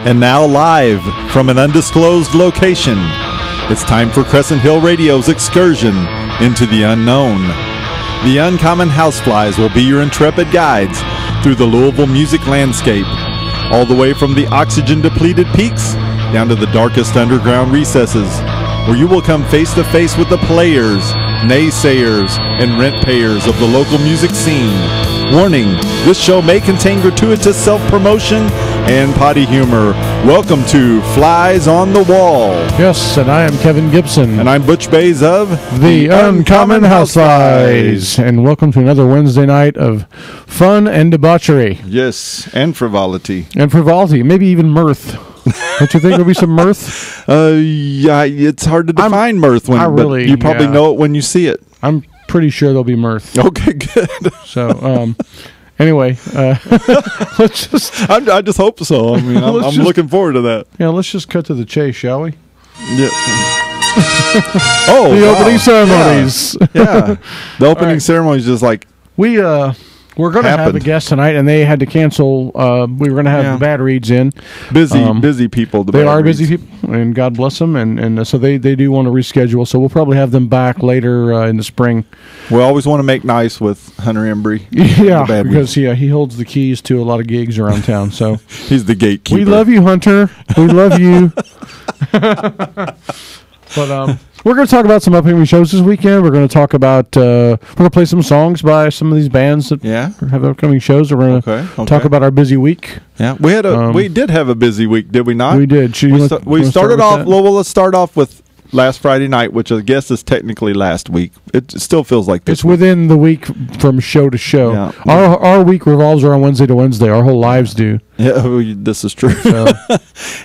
And now live from an undisclosed location, it's time for Crescent Hill Radio's excursion into the unknown. The Uncommon Houseflies will be your intrepid guides through the Louisville music landscape, all the way from the oxygen-depleted peaks down to the darkest underground recesses, where you will come face to face with the players, naysayers, and rent payers of the local music scene. Warning, this show may contain gratuitous self-promotion and potty humor. Welcome to Flies on the Wall. Yes, and I am Kevin Gibson. And I'm Butch Bays of The Uncommon Houseflies. And welcome to another Wednesday night of fun and debauchery. Yes, and frivolity. And frivolity, maybe even mirth. Don't you think there'll be some mirth? Yeah, it's hard to define mirth, but you probably know it when you see it. I'm pretty sure there'll be mirth. Okay, good. So, anyway, let's just... I just hope so. I mean, I'm looking forward to that. Yeah, let's just cut to the chase, shall we? Yeah. Oh, the opening ceremonies. Yeah. The opening ceremony is just like... We're going to have a guest tonight, and they had to cancel. We were going to have the Bad Reeds in. Busy people. They are busy people, and God bless them. And so they do want to reschedule. So we'll probably have them back later in the spring. We always want to make nice with Hunter Embry. Yeah, because he holds the keys to a lot of gigs around town. So he's the gatekeeper. We love you, Hunter. We love you. But we're going to talk about some upcoming shows this weekend. We're going to talk about we're going to play some songs by some of these bands that have upcoming shows. We're going to talk about our busy week. Yeah, we did have a busy week, did we not? We did. We started off. Well, let's start off with last Friday night, which I guess is technically last week. It still feels like this. It's within the week from show to show. Yeah. Our week revolves around Wednesday to Wednesday. Our whole lives do. Yeah, this is true. So.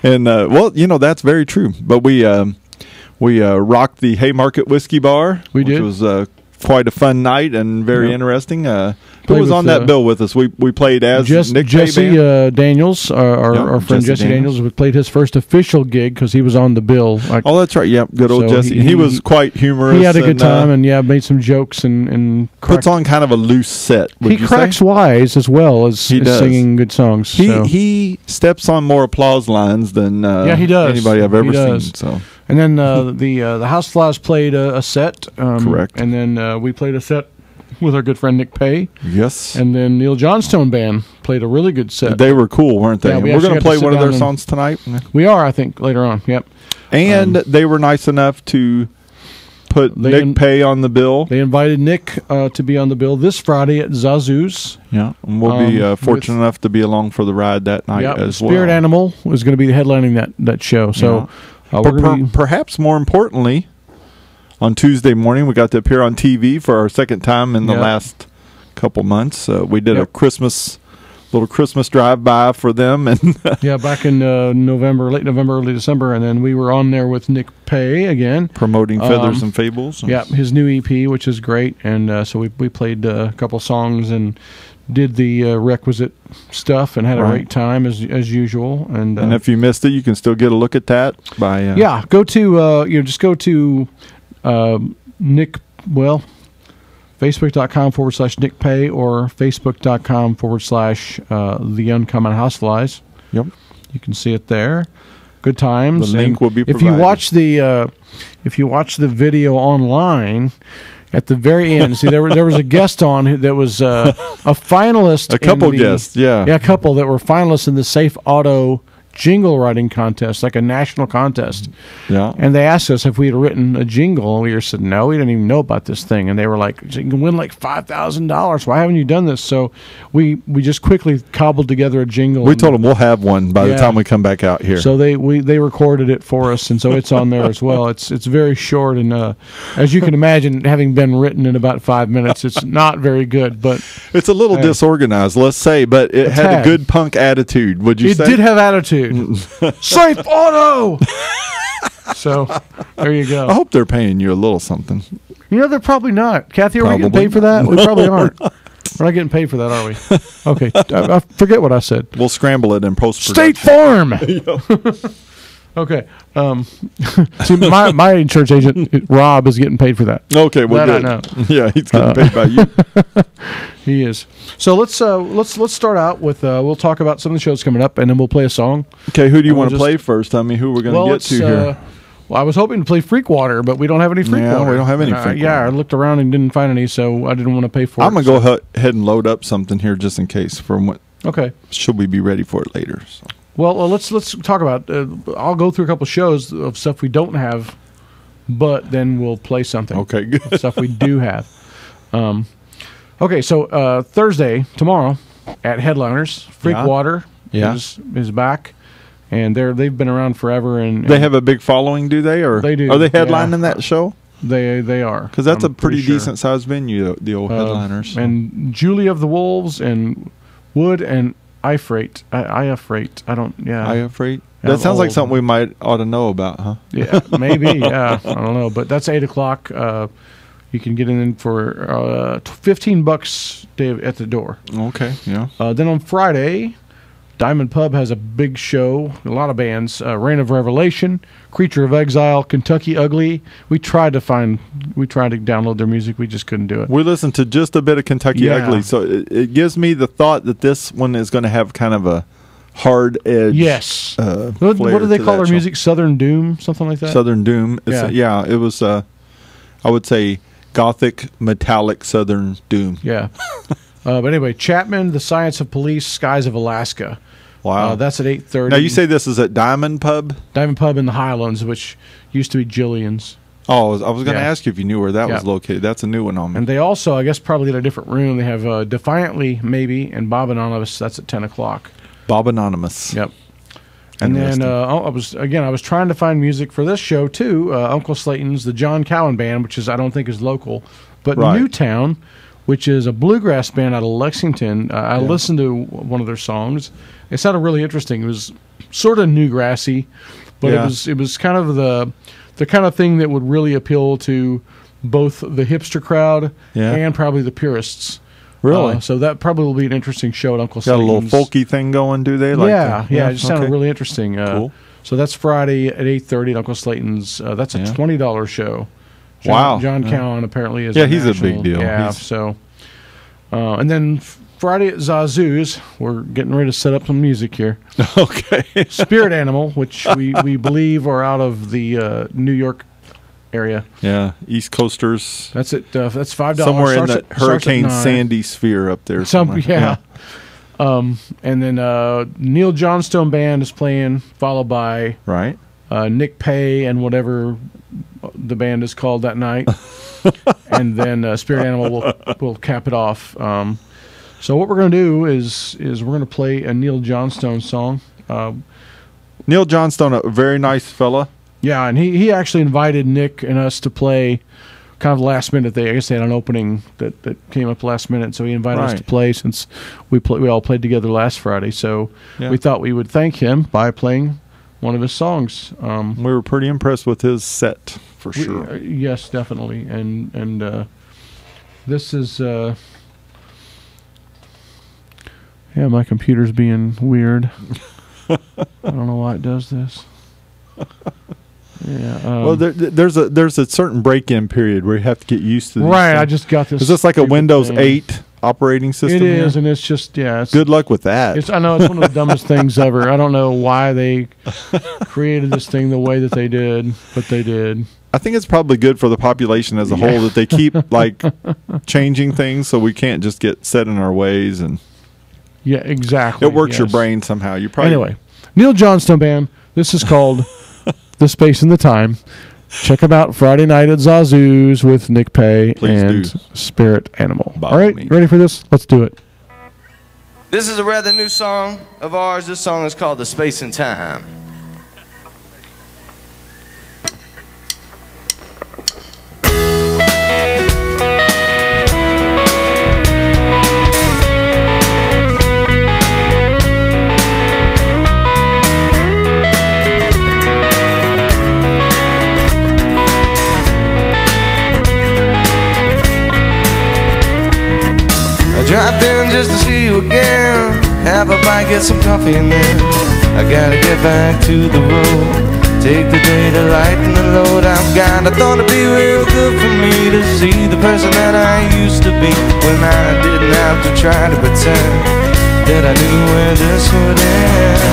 And that's very true. But we rocked the Haymarket Whiskey Bar. Which was quite a fun night and very interesting. Who was on that bill with us? We played as Nick Jesse Daniels, our friend Jesse Daniels. We played his first official gig because he was on the bill. Oh, that's right. Yeah, good old Jesse. He was quite humorous. He had a good time and made some jokes and puts on kind of a loose set. He cracks wise as well as singing good songs. He steps on more applause lines than he does. Anybody I've ever seen. So. And then the Houseflies played a set. Correct. And then we played a set with our good friend Nick Pay. Yes. And then Neil Johnstone Band played a really good set. They were cool, weren't they? Yeah, we're going to play one of their songs tonight. We are, I think, later on. Yep. And they were nice enough to put Nick Pay on the bill. They invited Nick to be on the bill this Friday at Zazu's. Yeah, and we'll be fortunate enough to be along for the ride that night as well. Spirit Animal is going to be headlining that show. So, perhaps more importantly, on Tuesday morning we got to appear on TV for our second time in the last couple months. We did a little Christmas drive-by for them, and back in late November, early December, and then we were on there with Nick Pay again, promoting Feathers and Fables. Yeah, his new EP, which is great, and so we played a couple songs and did the requisite stuff and had a great time as usual. And if you missed it, you can still get a look at that by go to just go to Nick Facebook.com/Nick Pay or Facebook.com/ The Uncommon Houseflies. Yep. You can see it there. Good times. The link will be provided. If you watch the video online, at the very end, see there was a guest on that was a finalist. A couple guests, a couple that were finalists in the Safe Auto jingle writing contest, like a national contest. Yeah. And they asked us if we had written a jingle, and we said, no, we didn't even know about this thing. And they were like, you can win like $5,000. Why haven't you done this? So we just quickly cobbled together a jingle. We told them we'll have one by the time we come back out here. So they recorded it for us, and so it's on there as well. It's very short, and as you can imagine, having been written in about 5 minutes, it's not very good. But it's a little disorganized, let's say, but it had a good punk attitude, would you say? It did have attitude. Safe Auto! So, there you go. I hope they're paying you a little something. They're probably not. Kathy, are we getting paid for that? We probably aren't. We're not getting paid for that, are we? Okay. I forget what I said. We'll scramble it in post-production. State Farm! Okay. See, my insurance agent Rob is getting paid for that. Okay, well, That I good. know. Yeah, he's getting paid by you. He is. So let's start out with we'll talk about some of the shows coming up, and then we'll play a song. Okay, who do you And we'll want to just- play first? I mean, who we're going to get to here? Well, I was hoping to play Freakwater, but we don't have any Freakwater. Yeah, we don't have any And Freakwater. Yeah, I looked around and didn't find any, so I didn't want to pay for it. I'm going to go ahead and load up something here just in case. Okay. Should we be ready for it later? So. Well, let's talk about. I'll go through a couple shows of stuff we don't have, but then we'll play something. Okay, good. Stuff we do have. Okay, so Thursday, tomorrow, at Headliners, Freakwater Yeah. is back, and they've been around forever, and They have a big following, do they? Or They do, Are they headlining yeah. that show? they are, Because that's I'm a pretty sure. decent sized venue, the old Headliners. And Julie of the Wolves and Wood and I Freight. I Freight. I don't. Yeah. I afraid Yeah, that sounds like old. something we might ought to know about, huh? Yeah, maybe. Yeah, I don't know, but that's 8:00. You can get in for $15 at the door. Okay, yeah. Then on Friday, Diamond Pub has a big show. A lot of bands: Reign of Revelation, Creature of Exile, Kentucky Ugly. We tried to download their music. We just couldn't do it. We listened to just a bit of Kentucky Yeah. Ugly, so it gives me the thought that this one is going to have kind of a hard edge. Yes. What What do they call their music? Southern Doom, something like that. Southern Doom. Yeah. Yeah, it was. I would say gothic, metallic Southern Doom. Yeah. But anyway, Chapman, The Science of Police, Skies of Alaska. Wow. That's at 8:30. Now you say this is at Diamond Pub? Diamond Pub in the Highlands, which used to be Jillian's. Oh, I was going to Yeah. ask you if you knew where that was Yeah. located. That's a new one on me. And they also, I guess, probably in a different room. They have Defiantly, maybe, and Bob Anonymous. That's at 10:00. Bob Anonymous. Yep. And then Interesting. I was trying to find music for this show too. Uncle Slayton's the John Cowan Band, which I don't think is local, but Right. Newtown, which is a bluegrass band out of Lexington. I listened to one of their songs. It sounded really interesting. It was sort of newgrassy, but Yeah. it was kind of the kind of thing that would really appeal to both the hipster crowd Yeah. and probably the purists. Really? So that probably will be an interesting show at Uncle Got a Slayton's. little folky thing going, do they? Yeah, it just sounded okay. really interesting. Cool. So that's Friday at 8:30 at Uncle Slayton's. That's a Yeah. $20 show. Wow. John Yeah. Cowan apparently is. Yeah, he's a national- big deal. Yeah, He's- so. And then Friday at Zazu's, we're getting ready to set up some music here. Okay. Spirit Animal, which we believe are out of the New York area. Yeah, East Coasters. That's it. That's $5. Somewhere in Starts the at- starts at Hurricane 9. Sandy sphere up there. Some somewhere. yeah. And then Neil Johnstone Band is playing, followed by Right. Nick Pay and whatever the band is called that night, and then Spirit Animal will cap it off. So what we're going to do is we're going to play a Neil Johnstone song. Neil Johnstone, a very nice fella. Yeah, and he actually invited Nick and us to play kind of last minute. I guess they had an opening that came up last minute, so he invited us Right. to play since we all played together last Friday. So Yeah. we thought we would thank him by playing one of his songs. We were pretty impressed with his set, for sure. Yes, definitely. And this is yeah, my computer's being weird. I don't know why it does this. Yeah. Well, there's a certain break-in period where you have to get used to these right. I things. just got this. Is this like a stupid Windows thing. 8 operating system? It is, here? and it's just It's, Good luck with that. I know it's one of the dumbest things ever. I don't know why they created this thing the way that they did, but they did. I think it's probably good for the population as a whole that they keep like changing things so we can't just get set in our ways, and Yeah, exactly. it works your yes. brain somehow. You probably Anyway, Neil Johnstone Band. This is called The Space and the Time. Check them out Friday night at Zazu's with Nick Pay Please and do. Spirit Animal. By All right, all means. ready for this? Let's do it. This is a rather new song of ours. This song is called The Space and Time. I dropped in just to see you again. Have a bite, get some coffee, and then I gotta get back to the road. Take the day to lighten the load I've got. I thought it'd be real good for me to see the person that I used to be, when I didn't have to try to pretend that I knew where this would end.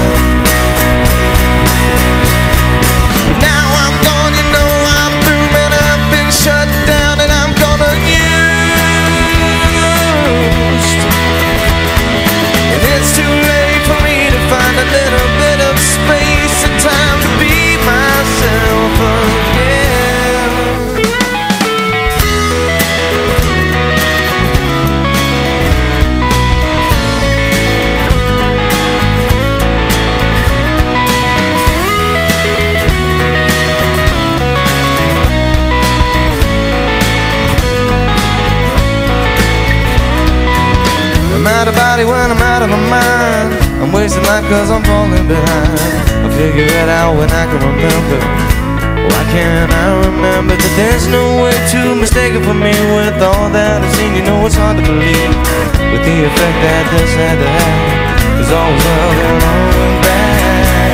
But now I'm gone, you know I'm through, man, I've been shut down and I'm gonna used. And it's too late for me to find a little bit of space and time to be myself again. I'm out of body when I'm out of my mind. I'm wasting life cause I'm falling behind. I'll figure it out when I can remember. Why can't I remember that there's no way to mistake it for me? With all that I've seen, you know it's hard to believe, with the effect that this had to have. There's always nothing wrong and bad.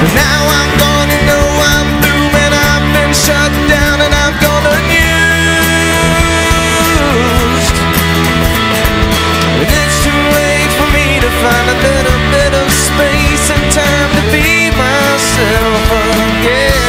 But now I'm gone, you know I'm through, man, I've been shut down and I'm gonna used. And it's too late for me to find a little bit of space and time to be myself again.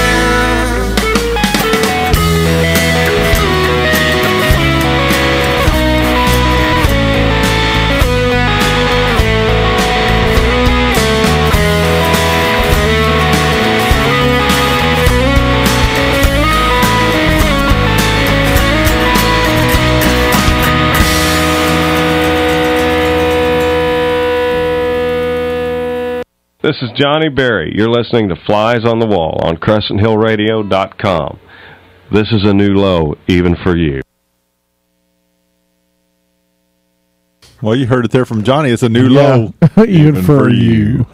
This is Johnny Berry. You're listening to Flies on the Wall on CrescentHillRadio.com. This is a new low, even for you. Well, you heard it there from Johnny. It's a new low, even for you.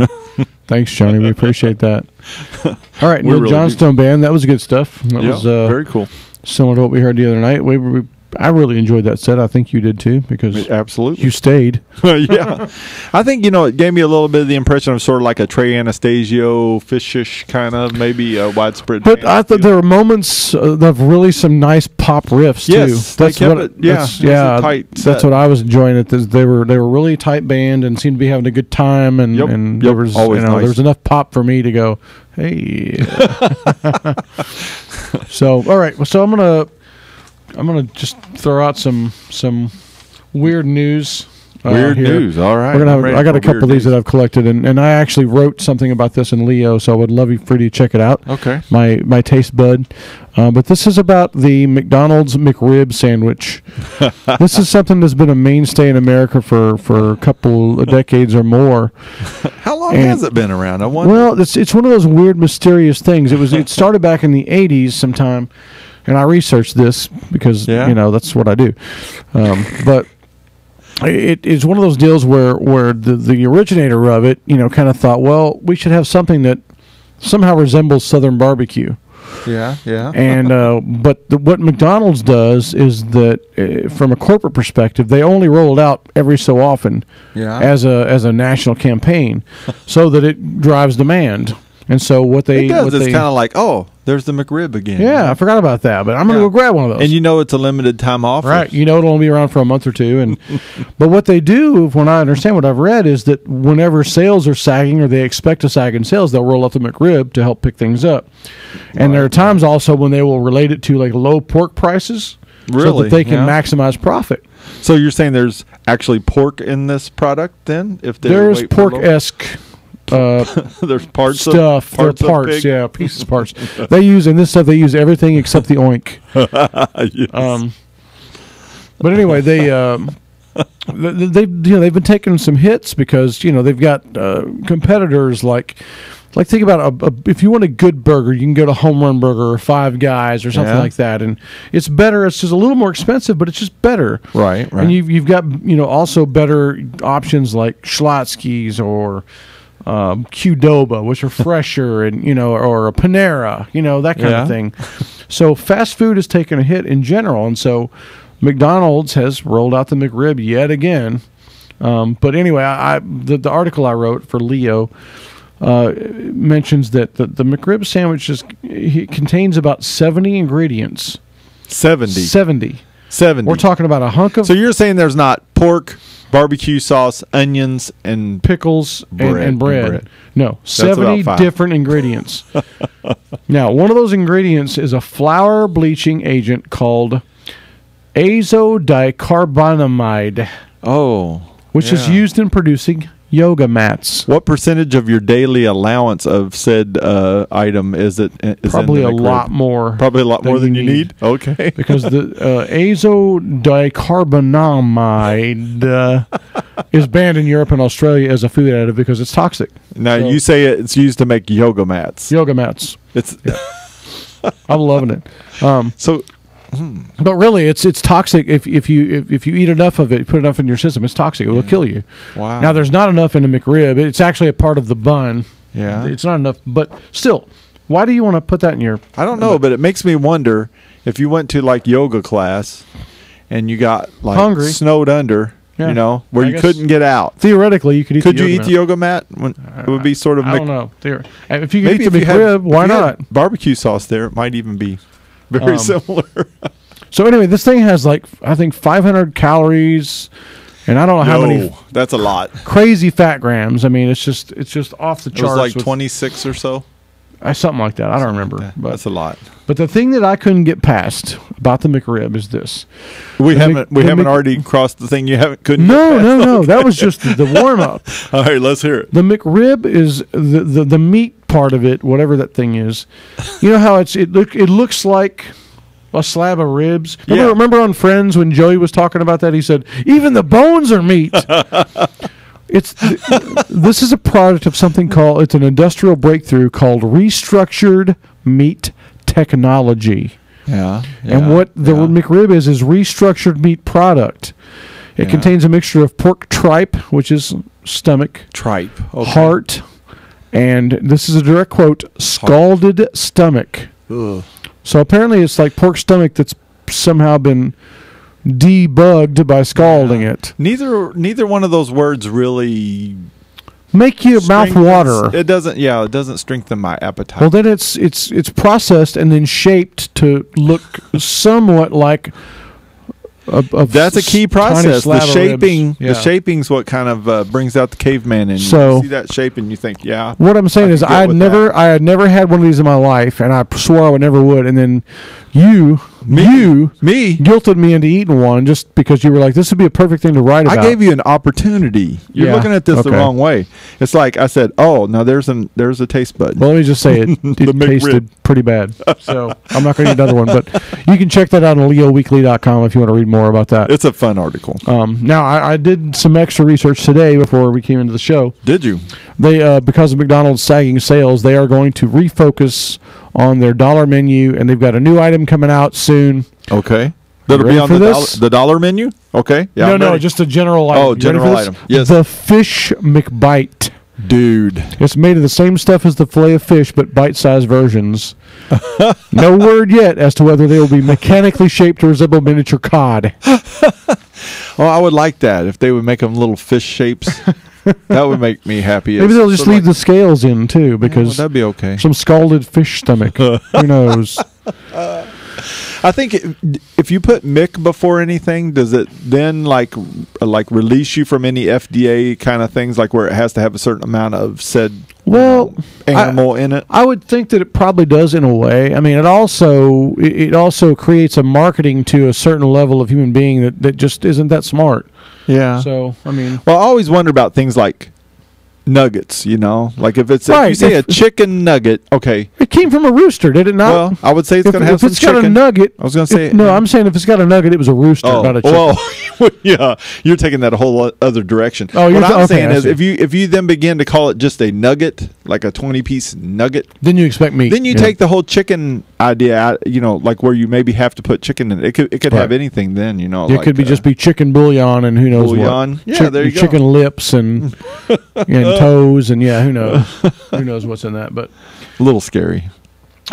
Thanks, Johnny. We appreciate that. All right, Really Johnstone Band. That was good stuff. That was very cool. Similar to what we heard the other night. I really enjoyed that set. I think you did too, because absolutely you stayed. Yeah, I think it gave me a little bit of the impression of sort of like a Trey Anastasio, Fishish kind of, maybe a widespread. But I thought there were moments of really some nice pop riffs too. Yes, that's what. It, yeah, yeah. Tight set. That's what I was enjoying. It they were really tight band and seemed to be having a good time. And there was always nice. there was enough pop for me to go, hey. So all right, so I'm gonna just throw out some weird news. Weird here. news. All right. I got a couple of these that I've collected, and I actually wrote something about this in Leo, so I would love for you to check it out. Okay. My taste bud. But this is about the McDonald's McRib sandwich. This is something that's been a mainstay in America for a couple of decades or more. How long has it been around? I wonder. Well, it's one of those weird, mysterious things. It started back in the 80s sometime. And I researched this because, that's what I do. But it is one of those deals where the originator of it, kind of thought, well, we should have something that somehow resembles Southern barbecue. Yeah, yeah. And but what McDonald's does is that, from a corporate perspective, they only roll it out every so often as a national campaign so that it drives demand. And so what they it's kind of like, oh, there's the McRib again. Yeah, I forgot about that, but I'm going to go grab one of those. And it's a limited time offer. Right. It'll only be around for a month or two. And but what they do, when I understand what I've read, is that whenever sales are sagging or they expect to sag in sales, they'll roll out the McRib to help pick things up. And there are times also when they will relate it to like low pork prices so that they can maximize profit. So you're saying there's actually pork in this product then? If there's pork-esque there's parts stuff. There are parts, pieces, parts. They use in this stuff. They use everything except the oink. Yes. But anyway, they've been taking some hits because they've got competitors like think about if you want a good burger, you can go to Home Run Burger or Five Guys or something like that, and it's better. It's just a little more expensive, but it's just better. Right. And you've got also better options like Schlotzsky's or Qdoba, which are fresher, and or a Panera, that kind of thing. So fast food has taken a hit in general, and so McDonald's has rolled out the McRib yet again. But anyway, the article I wrote for Leo mentions that the McRib sandwich contains about 70 ingredients. 70. We're talking about a hunk of So you're saying there's not pork, barbecue sauce, onions, and pickles and bread. No, That's 70 about 5. different ingredients. Now, one of those ingredients is a flour bleaching agent called azodicarbonamide, which is used in producing yoga mats. What percentage of your daily allowance of said item is it? Probably in the a McRib? lot more. Probably a lot more than you need. Okay. Because the azodicarbonamide is banned in Europe and Australia as a food additive because it's toxic. Now So- you say it's used to make yoga mats. Yoga mats. It's I'm loving it. so. But really, it's toxic if you eat enough of it, put enough in your system. It's toxic. It will kill you. Wow. Now, there's not enough in the McRib. It's actually a part of the bun. Yeah. It's not enough. But still, why do you want to put that in your? I don't know, but it makes me wonder if you went to like yoga class and you got like Hungry. snowed under, Yeah. where I you guess couldn't get out. Theoretically, you could eat. Could the you yoga eat the yoga mat? It would be sort of. I don't know. If you could Maybe eat the if you had- McRib, why if you had not? barbecue sauce there? It might even be very similar. So anyway, this thing has I think 500 calories, and I don't know how many That's a lot. crazy fat grams. I mean, it's just off the It was charts. like with- 26 or so. something like that. I don't remember. That's a lot. But the thing that I couldn't get past about the McRib is this. We The haven't Mc- the Mc- already crossed the thing you couldn't. No. That was just the warm up. All right, let's hear it. The McRib is the meat part of it, whatever that thing is. You know how it looks like a slab of ribs. Remember on Friends when Joey was talking about that? He said even the bones are meat. This is a product of something called, it's an industrial breakthrough called restructured meat technology. Yeah. And what the McRib is restructured meat product. It contains a mixture of pork tripe, which is stomach, tripe, heart, and this is a direct quote, scalded stomach. Ugh. So apparently it's like pork stomach that's somehow been debugged by scalding it. Neither one of those words really Make your mouth water. It doesn't strengthen my appetite. Well, then it's processed and then shaped to look somewhat like that's a key process. The shaping, Yeah. the shaping's what kind of brings out the caveman in you. So- You see that shape and you think, yeah. What I'm saying is, can get I had with never had one of these in my life, and I swore I would never would. And then you guilted me into eating one just because you were like, "This would be a perfect thing to write about." I gave you an opportunity. You're Yeah, looking at this the okay. wrong way. It's like I said, "Oh, now there's a taste bud." Well, let me just say it The McRib. tasted pretty bad. So I'm not going to eat another one, but you can check that out on leoweekly.com if you want to read more about that. It's a fun article. Now, I did some extra research today before we came into the show. Did you? They because of McDonald's sagging sales, they are going to refocus on their dollar menu, and they've got a new item coming out soon. Okay. That'll ready be on for the this? dollar menu? Okay. Yeah. I'm no, ready. just a general item. Oh, You ready general for this? item. Yes. The Fish McBite. Dude. It's made of the same stuff as the filet of fish, but bite-sized versions. No word yet as to whether they will be mechanically shaped to resemble miniature cod. Oh, I would like that if they would make them little fish shapes. That would make me happy. Maybe they'll just Sort of leave the scales in, too, well, because that'd be okay. some scalded fish stomach. Who knows? I think if you put Mick before anything, does it then like release you from any FDA kind of things, like where it has to have a certain amount of said animal in it? I would think that it probably does in a way. I mean, it also creates a marketing to a certain level of human being that just isn't that smart. Yeah. So, I mean, Well, I always wonder about things like nuggets, like if it's Right, if you say if- a chicken nugget, okay. it came from a rooster, did it not? Well, I would say it's if going to have if some it's chicken. got a nugget, I was going to say no, I'm saying if it's got a nugget, it was a rooster, not a chicken. well, yeah, you're taking that a whole other direction. Oh, you're what I'm okay, saying I is, see. if you then begin to call it just a nugget, like a 20-piece nugget, Then you expect meat. then you Yeah. take the whole chicken idea out, like where you maybe have to put chicken in it. It could have Right. anything then, It like, could be just be chicken bouillon and who knows bouillon. what. Yeah, there you go. Chicken lips and toes and who knows? Who knows what's in that? But a little scary,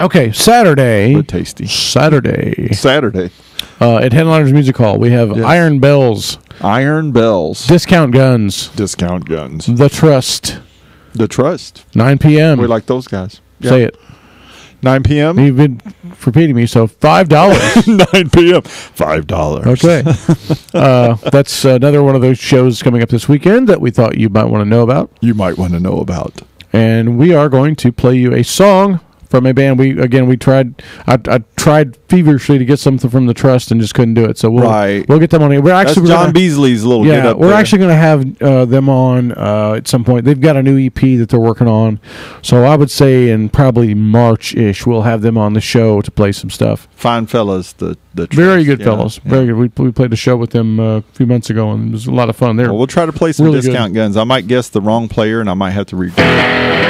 okay, Saturday but tasty. Saturday Saturday, at Headliners Music Hall, we have Yes. Iron Bells, Iron Bells, Discount Guns, discount guns. The Trust, The Trust. 9 p.m. We like those guys. Say it. 9 p.m. You've been repeating me, so $5. 9 p.m. $5. Okay. That's another one of those shows coming up this weekend that we thought you might want to know about. You might want to know about. And we are going to play you a song from a band. We tried. I tried feverishly to get something from the Trust and just couldn't do it. So we'll get them on here. That's John Beasley's little. Yeah, we're actually going to have them on at some point. They've got a new EP that they're working on. So I would say in probably March-ish we'll have them on the show to play some stuff. Fine fellas, the Trust. Very good fellows. Yeah. Very good. We played a show with them a few months ago and it was a lot of fun. We'll try to play some really discount guns. I might guess the wrong player and I might have to read it.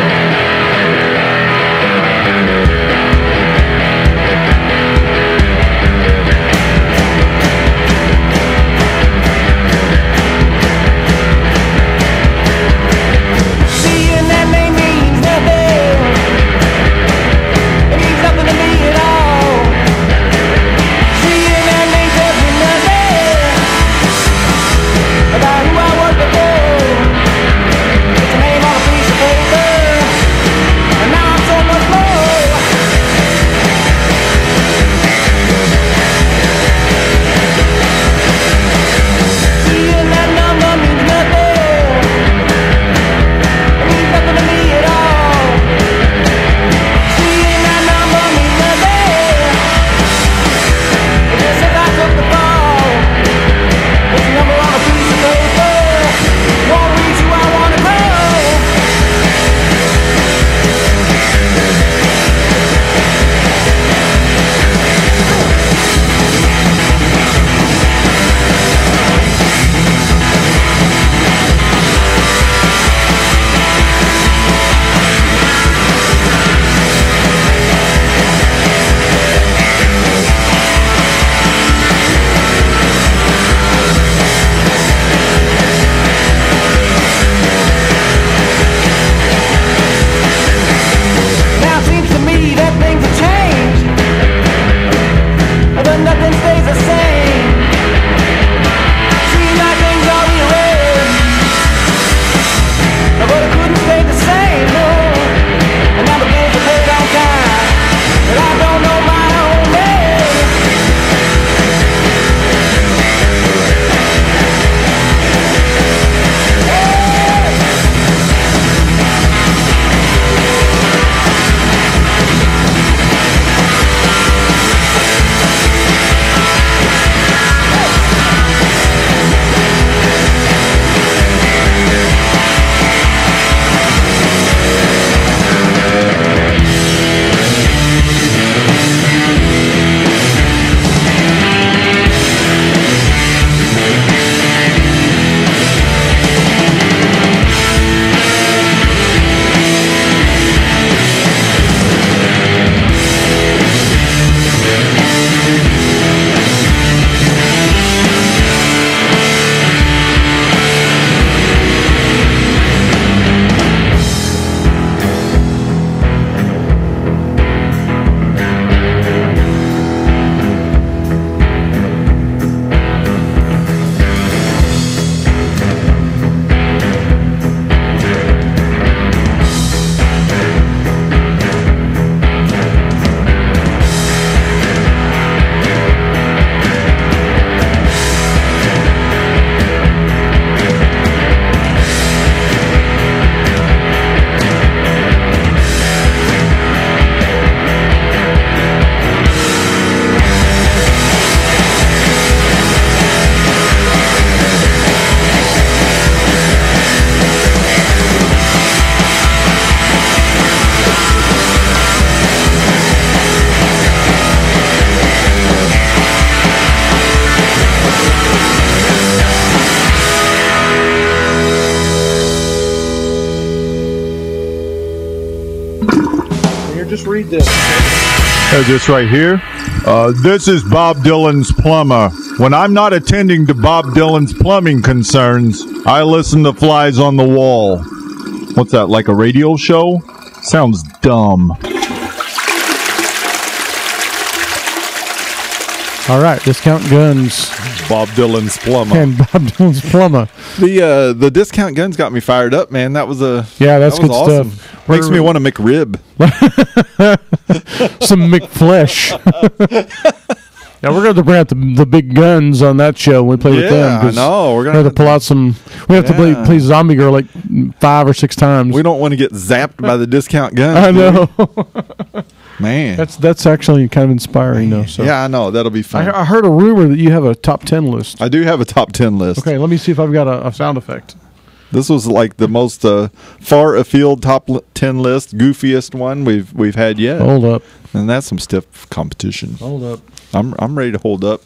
Just read this. This right here. This is Bob Dylan's plumber. When I'm not attending to Bob Dylan's plumbing concerns, I listen to Flies on the Wall. What's that, like a radio show? Sounds dumb. All right, Discount Guns Bob Dylan's Plumber. and Bob Dylan's Plumber. The Discount Guns got me fired up, man. That was That's that was good awesome. stuff. Makes me want to McRib. Some McFlesh. Yeah, we're going to bring out the big guns on that show when we play with them. Yeah, I 'cause know. We're we gonna have to pull out some. We have to play Zombie Girl like 5 or 6 times. We don't want to get zapped by the Discount Guns. I know. Man. That's actually kind of inspiring, though. So. Yeah, I know. That'll be fun. I heard a rumor that you have a top 10 list. I do have a top 10 list. Okay, let me see if I've got a sound effect. This was like the most far afield top 10 list, goofiest one we've had yet. Hold up. And that's some stiff competition. Hold up. I'm ready to hold up.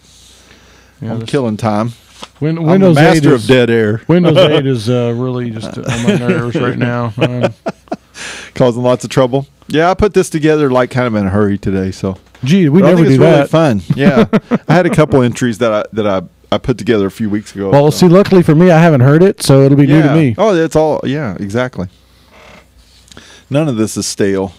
Yeah, I'm killing time. I'm the Windows 8 master is, of dead air. Windows 8 is really just on my nerves right now. Causing lots of trouble. Yeah, I put this together like kind of in a hurry today, so Gee, we but I never think do it's really that. fun. Yeah, I had a couple entries that I put together a few weeks ago. Well, so. see, luckily for me, I haven't heard it, so it'll be new to me. Oh, it's all exactly. None of this is stale.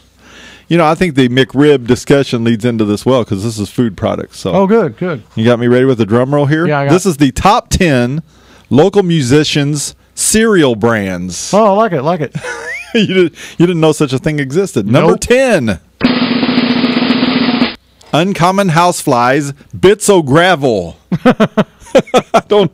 You know, I think the McRib discussion leads into this well because this is food products. So, Oh, good, good. you got me ready with the drum roll here. Yeah, I got this is the top 10 local musicians cereal brands. Oh, I like it. you didn't know such a thing existed. Number Nope. 10. Uncommon Houseflies, Bits O' Gravel. I don't.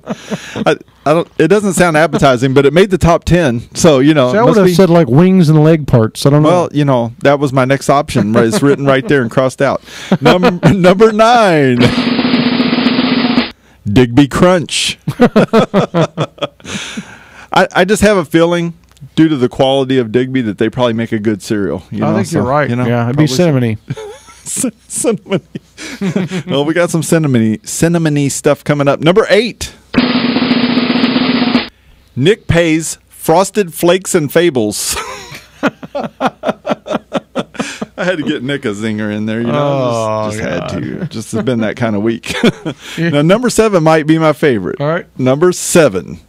It doesn't sound appetizing, but it made the top 10. So See, I it would must have be- said like wings and leg parts. I don't know. Well, that was my next option. Right, it's written right there and crossed out. Number 9. Digby Crunch. I just have a feeling, due to the quality of Digby, that they probably make a good cereal. I think you're right. Yeah, it'd be probably cinnamony. Cinnamony. Well, we got some cinnamony stuff coming up. Number 8. Nick Pay's Frosted Flakes and Fables. I had to get Nick a zinger in there, just had to. Just has been that kind of week. Now, number 7 might be my favorite. All right. Number 7.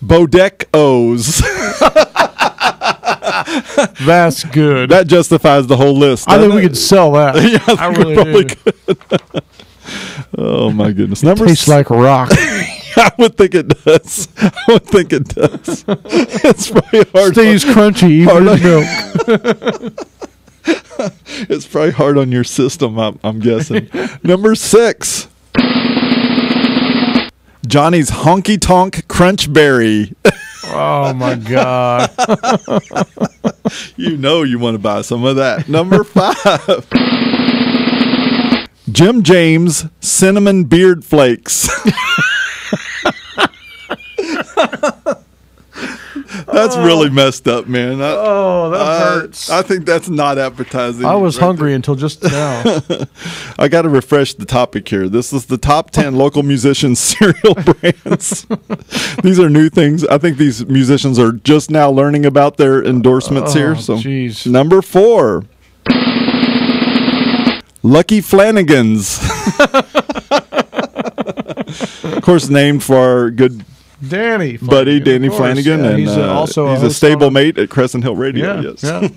Bodek O's. That's good. That justifies the whole list. I think doesn't we it? could sell that. Yeah, I think we really probably do. could. Oh my goodness! Number Tastes like rock. I would think it does. It's probably hard. Stays crunchy even in milk. It's probably hard on your system. I'm guessing. Number 6. Johnny's Honky Tonk Crunch Berry. Oh my god. You want to buy some of that. Number 5. Jim James Cinnamon Beard Flakes. That's really messed up, man. Oh, that hurts. I think that's not appetizing. I was right hungry until just now. there. I got to refresh the topic here. This is the top 10 local musicians cereal brands. These are new things. I think these musicians are just now learning about their endorsements here. So, jeez. number 4. Lucky Flanagan's. Of course, named for our good Danny buddy Flanagan, Danny of course. Flanagan, Yeah, and he's also he's a host stable on- mate at Crescent Hill Radio. Yeah, Yes. yeah.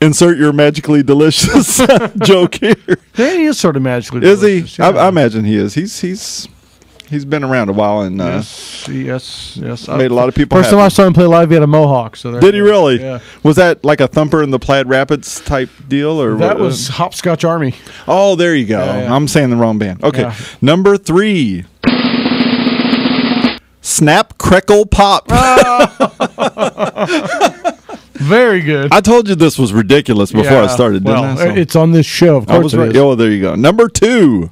Insert your magically delicious joke here. Danny is sort of magically Is he? delicious, yeah. I imagine he is. He's been around a while and yes. made a lot of people First time happy. I saw him play live, he had a mohawk. So there Did he you go. really? Yeah. Was that like a Thumper in the Plaid Rapids type deal, or That what? was Hopscotch Army. Oh, there you go. Yeah, yeah. I'm saying the wrong band. Okay, Yeah. number 3. Snap Crackle Pop. Very good. I told you this was ridiculous before I Yeah, started, didn't well, I? So- it's on this show. Of I course was it right. is. Oh, there you go. Number 2.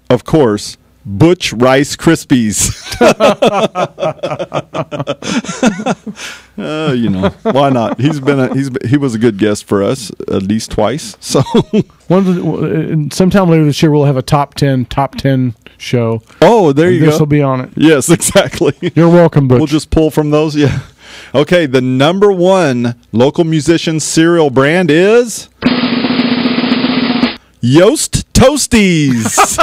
Of course, Butch Rice Krispies. Why not? He was a good guest for us at least twice. So, Sometime later this year, we'll have a top 10 show. oh, there you This go. will be on it. Yes, exactly. You're welcome, Butch. We'll just pull from those. Yeah. Okay, the number 1 local musician cereal brand is Yost Toasties.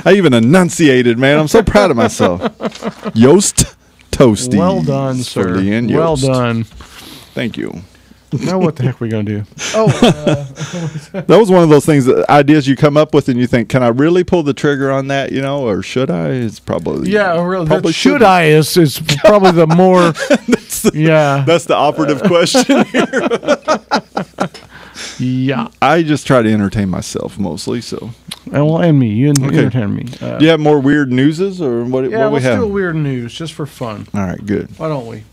I even enunciated, man. I'm so proud of myself. Yost Toasties. Well done, for sir. Leanne Well Yost. done. Thank you. Now what the heck are we going to do? Oh, That was one of those things, ideas you come up with and you think, can I really pull the trigger on that, or should I? It's probably... yeah, really. Probably Should I is probably the more... That's the operative question here. Yeah. I just try to entertain myself mostly, so... And me. You entertain me. Do you have more weird newses, or what we let's have? do a weird news, just for fun. All right, good. Why don't we?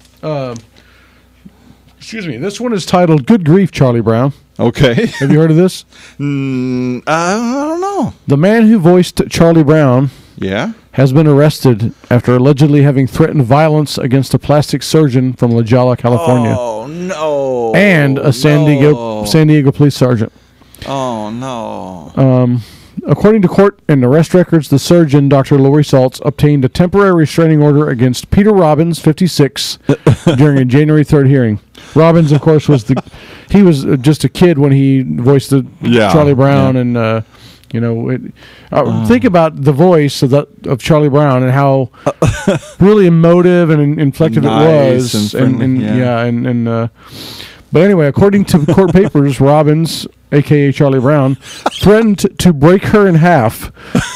Excuse me. This one is titled "Good Grief, Charlie Brown." Okay. Have you heard of this? I don't know. The man who voiced Charlie Brown Yeah? has been arrested after allegedly having threatened violence against a plastic surgeon from La Jolla, California, Oh, no. and a San Diego police sergeant. Oh, no. According to court and arrest records, the surgeon, Dr. Lori Saltz, obtained a temporary restraining order against Peter Robbins, 56, during a January 3rd hearing. Robbins, of course, was just a kid when he voiced Charlie Brown, and think about the voice of Charlie Brown and how really emotive and inflective it was, but anyway, according to court papers, Robbins, a.k.a. Charlie Brown, threatened to break her in half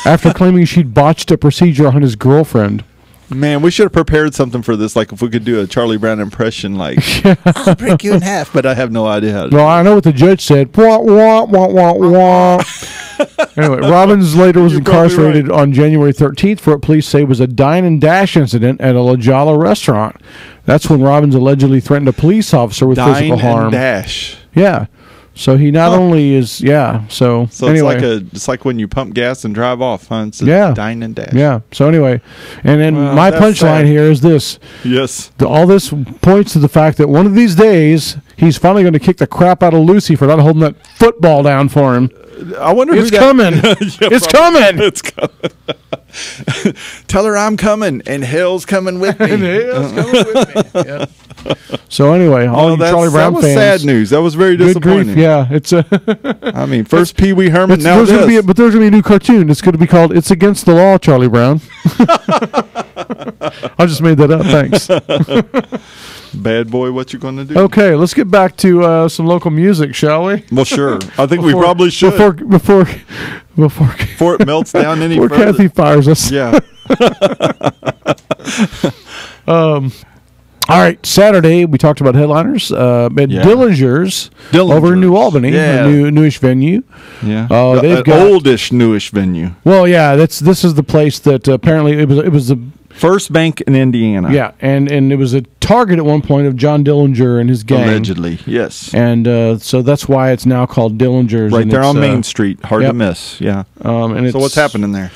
after claiming she'd botched a procedure on his girlfriend. Man, we should have prepared something for this, like if we could do a Charlie Brown impression, like, I'll break you in half, but I have no idea how to do Well, I know what the judge said. Wah, wah, wah, wah, wah. Anyway, Robbins later was incarcerated on January 13th for what police say was a dine and dash incident at a La Jolla restaurant. That's when Robbins allegedly threatened a police officer with physical harm. Dine and dash. Yeah. So he not only is, so anyway. It's like when you pump gas and drive off, huh? It's dine and dash. Yeah. So anyway, and then my punchline here is this. Yes. All this points to the fact that one of these days he's finally going to kick the crap out of Lucy for not holding that football down for him. I wonder it's coming. It's coming. It's coming. Tell her I'm coming, and hell's coming with me. And hell's coming with me. Yeah. So anyway, all you Charlie Brown fans. That was sad news. That was very disappointing. Grief, yeah, it's I mean, first Pee Wee Herman, now this. But there's going to be a new cartoon. It's going to be called "It's Against the Law, Charlie Brown." I just made that up. Thanks. Bad boy, what you going to do? Okay, let's get back to some local music, shall we? Well, sure. I think we probably should. Before it melts down any further. Kathy fires us. Yeah. All right, Saturday we talked about headliners at Dillinger's over in New Albany, a newish venue. Yeah, they've got oldish, newish venue. Well, yeah, this is the place that apparently it was the first bank in Indiana. Yeah, and it was a target at one point of John Dillinger and his gang. Allegedly, yes. And so that's why it's now called Dillinger's. Right there on Main Street, hard to miss. Yeah. So what's happening there?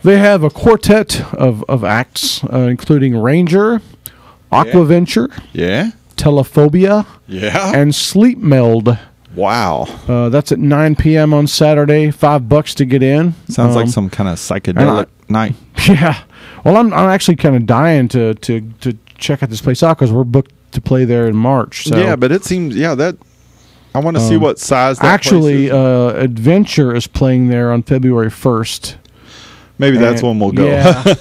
They have a quartet of acts, including Ranger, Aquaventure, Telephobia, and Sleep Meld. Wow. That's at 9 p.m. on Saturday. $5 to get in. Sounds like some kind of psychedelic night. Yeah. Well, I'm actually kind of dying to check out this place out because we're booked to play there in March. So. Yeah, but it seems that I want to see what size that actually place is. Adventure is playing there on February 1st. Maybe that's when we'll go.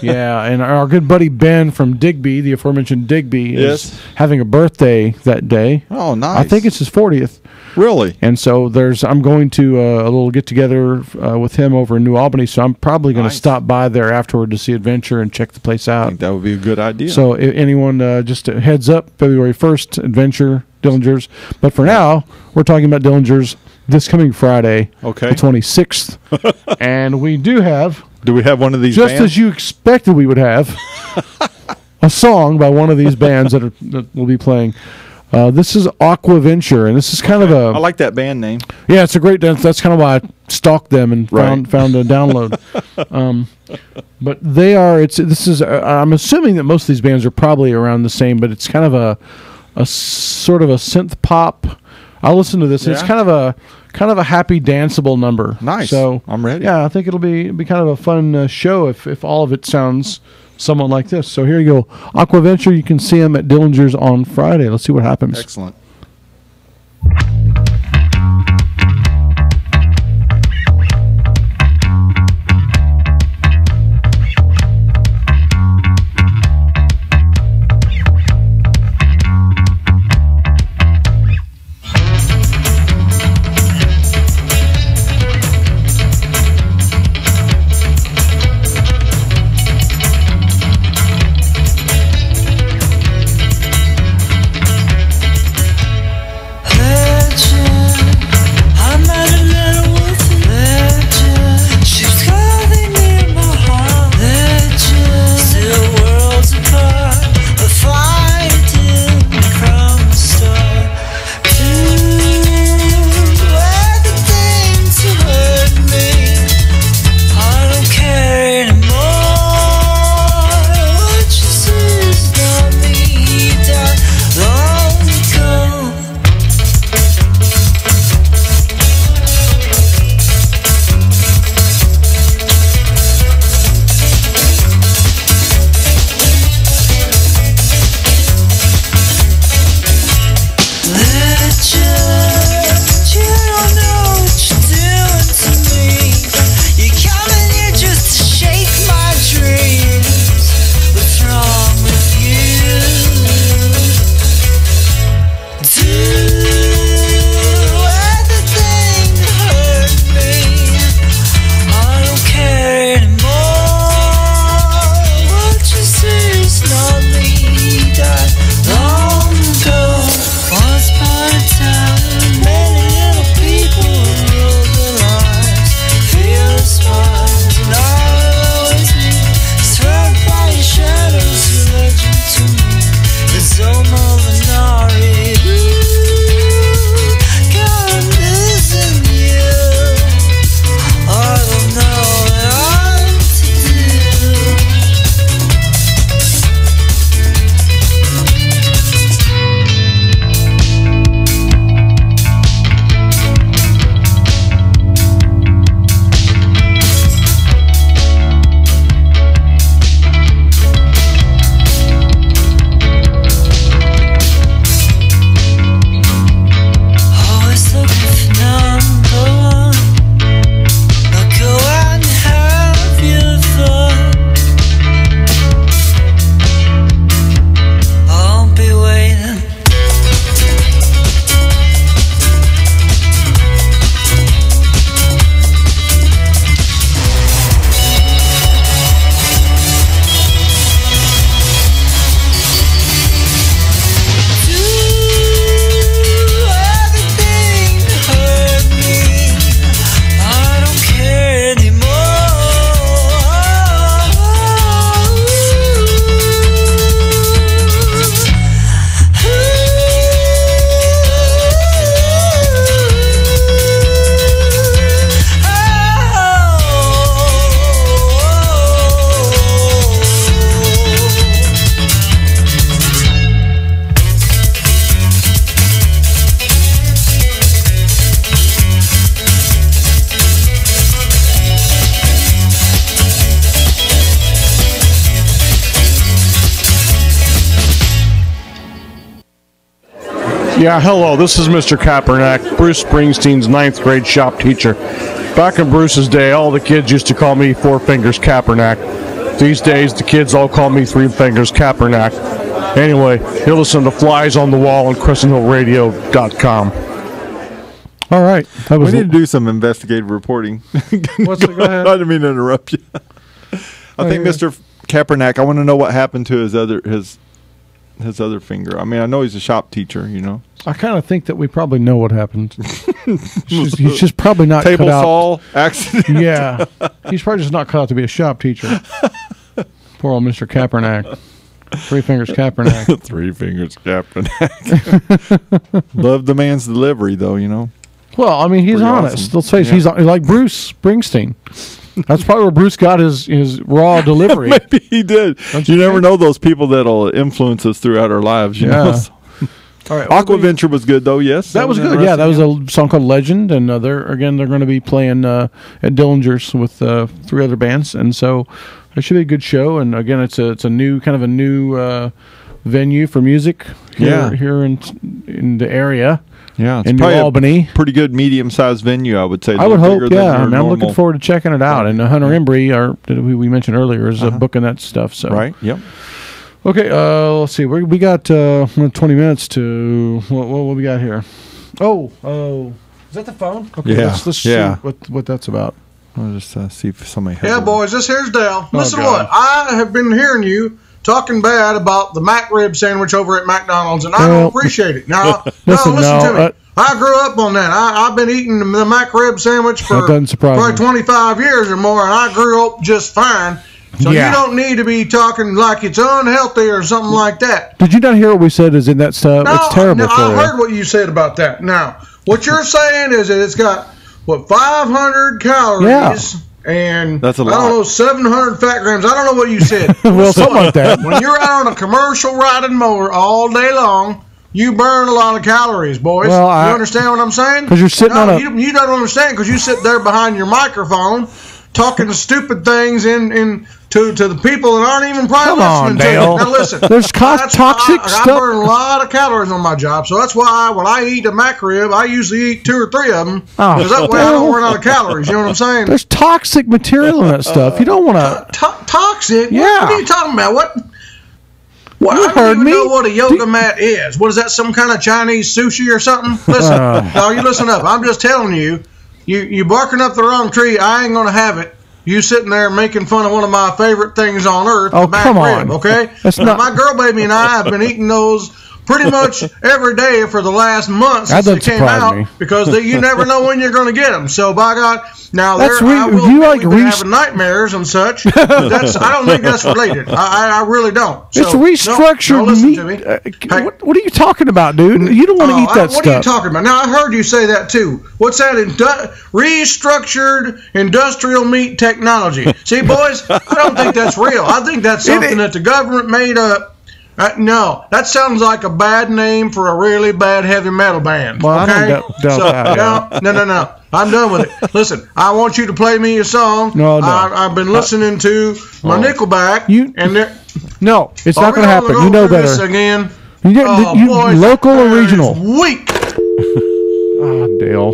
Yeah. And our good buddy Ben from Digby, the aforementioned Digby, is having a birthday that day. Oh, nice. I think it's his 40th. Really? And so I'm going to a little get together with him over in New Albany. So I'm probably going to stop by there afterward to see Adventure and check the place out. I think that would be a good idea. So if anyone, just a heads up, February 1st, Adventure, Dillinger's. But for now, we're talking about Dillinger's this coming Friday, the 26th. And we do have... Do we have one of these just bands? as you expected we would have, a song by one of these bands that will be playing. This is Aquaventure, and this is kind of a... I like that band name. Yeah, it's a great dance. That's kind of why I stalked them and found a download. But they are... I'm assuming that most of these bands are probably around the same, but it's kind of a sort of a synth pop. I'll listen to this. Yeah. It's kind of a happy, danceable number. Nice. So I'm ready. Yeah, I think it'll be kind of a fun show if all of it sounds somewhat like this. So here you go. Aquaventure, you can see them at Dillinger's on Friday. Let's see what happens. Excellent. Yeah, hello, this is Mr. Kaepernick, Bruce Springsteen's 9th grade shop teacher. Back in Bruce's day, all the kids used to call me Four Fingers Kaepernick. These days, the kids all call me Three Fingers Kaepernick. Anyway, you'll listen to Flies on the Wall on CrescentHillRadio.com. All right. That was We need to do some investigative reporting. Go ahead. I didn't mean to interrupt you. I think Mr. Kaepernick, I want to know what happened to his other finger. I mean, I know he's a shop teacher, you know. I kind of think that we probably know what happened. He's just probably not Table cut out. saw accident. Yeah, he's probably just not cut out to be a shop teacher. Poor old Mr. Kaepernick. Three Fingers Kaepernick. Three Fingers Kaepernick. Love the man's delivery, though, you know. Well, I mean, he's Pretty honest. awesome. Let's face it, he's like Bruce Springsteen. That's probably where Bruce got his raw delivery. Maybe he did. Don't You you never think? know those people that'll influence us throughout our lives, you know. Yeah. So- All right, Aquaventure was good, though, yes. that was good. Yeah, that was a song called Legend, and they're going to be playing at Dillinger's with 3 other bands, and so it should be a good show. And again, it's a new venue for music here in the area. Yeah, it's in New probably Albany. pretty good medium-sized venue, I would say. I would hope, Bigger than yeah. I your mean, I'm looking normal- forward to checking it out. And Hunter Embry, who we mentioned earlier, is booking that stuff. So Right, yep. Okay, let's see. We got 20 minutes to what we got here. Oh, is that the phone? Okay, Yeah, let's see yeah. what that's about. I'll just see if somebody has Yeah, it. boys, this here's Dale. Listen to God. what. I have been hearing you talking bad about the Mac rib sandwich over at McDonald's, and I Well, don't appreciate it. Now, listen, listen to me. no, I grew up on that. I've been eating the Mac rib sandwich for That doesn't surprise probably me. 25 years or more, and I grew up just fine. So Yeah. you don't need to be talking like it's unhealthy or something like that. Did you not hear what we said? Is in that stuff? It's terrible for I you. heard what you said about that. Now, what you're saying is that it's got, 500 calories and That's a I lot. don't know, 700 fat grams. I don't know what you said. Well, something like that. When you're out on a commercial riding mower all day long, you burn a lot of calories, boys. Well, you understand what I'm saying? 'Cause you're sitting on a- You don't understand because you sit there behind your microphone talking stupid things to the people that aren't even probably Come on, listening to Dale. you. Now listen, There's toxic I stuff. burn a lot of calories on my job, so that's why when I eat a Mac rib, I usually eat 2 or 3 of them Oh, because that way I don't run out of calories. You know what I'm saying? There's toxic material in that stuff. You don't want to. Toxic? Yeah. What are you talking about? What? You I heard don't even me. know what a yoga mat is. What is that? Some kind of Chinese sushi or something? Listen, no, you listen up. I'm just telling you. You barking up the wrong tree. I ain't gonna have it. You sitting there making fun of one of my favorite things on earth, Oh, the Mac come rib, on. okay? That's Now, not- my girl baby and I have been eating those pretty much every day for the last month That since they doesn't came surprise out me. because you never know when you're going to get them. So by God, now That's I will you admit like we've been rest- having nightmares and such. But I don't think that's related. I really don't. So, It's restructured no, listen meat. to me. What are you talking about, dude? You don't want to eat that What are you stuff. talking about? Now I heard you say that too. What's that? Restructured industrial meat technology. See, boys, I don't think that's real. I think that's something that the government made up. No, that sounds like a bad name for a really bad heavy metal band. Well, I okay? don't doubt that, No. I'm done with it. Listen, I want you to play me a song. No. I've been listening to my Nickelback. No, it's not Are we going to happen. gonna You go know through this better. again. You Boys, local or that is regional? Weak. Oh, Dale.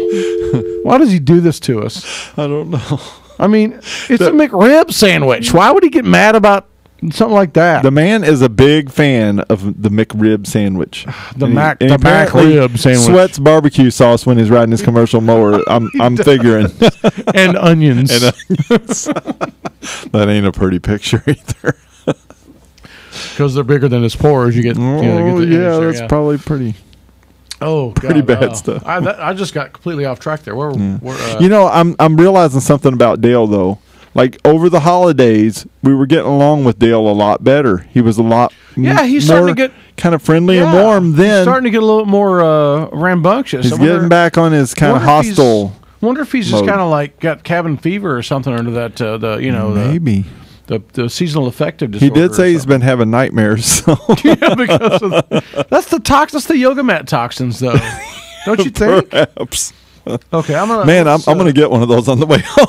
Why does he do this to us? I don't know. I mean, it's a McRib sandwich. Why would he get mad about something like that? The man is a big fan of the McRib sandwich. The And he- Mac- and the he apparently McRib sandwich. Sweats barbecue sauce when he's riding his commercial mower. I'm figuring. And onions. And that ain't a pretty picture either. Because they're bigger than his pores. You get, Oh, get the image yeah, there, that's probably pretty. Oh, pretty God, bad stuff. I just got completely off track there. We're You know, I'm realizing something about Dale though. Like over the holidays, we were getting along with Dale a lot better. He was a lot he's more starting to get kind of friendly and warm. He's Then starting to get a little more rambunctious. he's getting back on his kind of wonder if hostile. Wonder if he's just mode. kind of like got cabin fever or something under that. Maybe the seasonal affective he disorder. did say he's been having nightmares. So. yeah, because of that's the yoga mat toxins though. Don't you think? Perhaps. Okay, I'm gonna get one of those on the way home.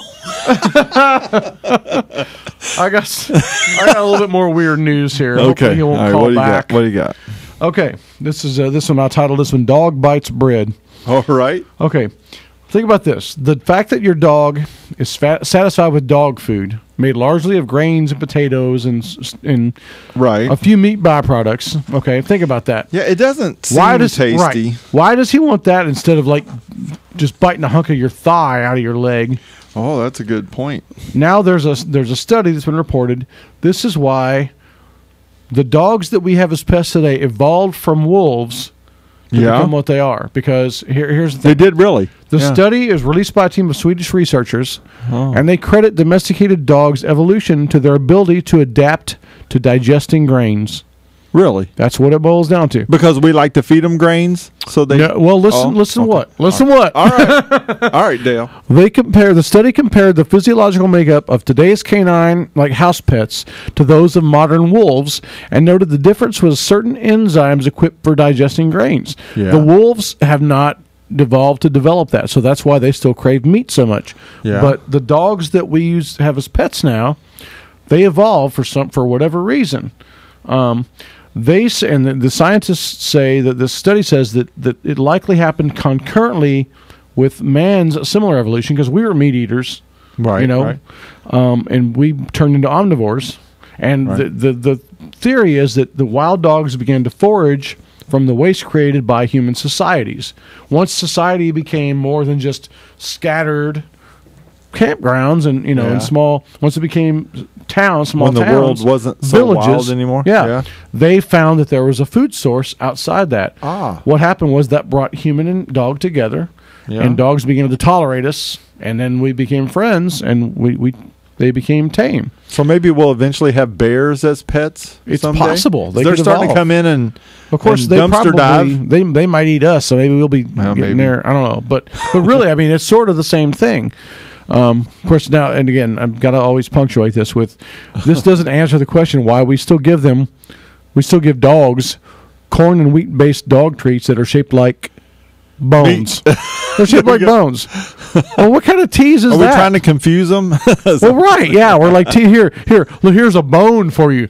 I got a little bit more weird news here. Hopefully Okay, he won't all right. call What do you back. got? What do you got? Okay, this one. I titled this one "Dog Bites Bread." All right. Okay, think about this: the fact that your dog is satisfied with dog food, made largely of grains and potatoes and Right. a few meat byproducts. Okay, think about that. Yeah, it doesn't seem tasty. Right, why does he want that instead of like just biting a hunk of your thigh out of your leg? Oh, that's a good point. Now there's a study that's been reported. This is why the dogs that we have as pets today evolved from wolves to become what they are. Because here's the thing. They did really. The study is released by a team of Swedish researchers, and they credit domesticated dogs' evolution to their ability to adapt to digesting grains. Really? That's what it boils down to. Because we like to feed them grains, so they. No, well, listen. okay. Listen what? All right, all right, Dale. The study compared the physiological makeup of today's canine, like house pets, to those of modern wolves, and noted the difference was certain enzymes equipped for digesting grains. Yeah. The wolves have not evolved to develop that, so that's why they still crave meat so much. Yeah. But the dogs that we have as pets now, they evolved for whatever reason. They say, and the scientists say that this study says that it likely happened concurrently with man's similar evolution because we were meat eaters, Right. Right. and we turned into omnivores. And the theory is that the wild dogs began to forage from the waste created by human societies. Once society became more than just scattered campgrounds and and small, once it became towns, when the world wasn't so villages wild anymore. they found that there was a food source outside that. What happened was that brought human and dog together, and dogs began to tolerate us, and then we became friends, and they became tame. So maybe we'll eventually have bears as pets. It's someday? possible. They're could starting evolve. to come in and Of course, and they dumpster probably dive. they might eat us, so maybe we'll be getting maybe. there. I don't know, but really, I mean, it's sort of the same thing. Of course, now and again, I've got to always punctuate this with this doesn't answer the question why we still give dogs corn and wheat based dog treats that are shaped like bones. They're shaped like bones. Well, what kind of tease is Are that? we trying to confuse them? Well, right, yeah, we're like, here's a bone for you.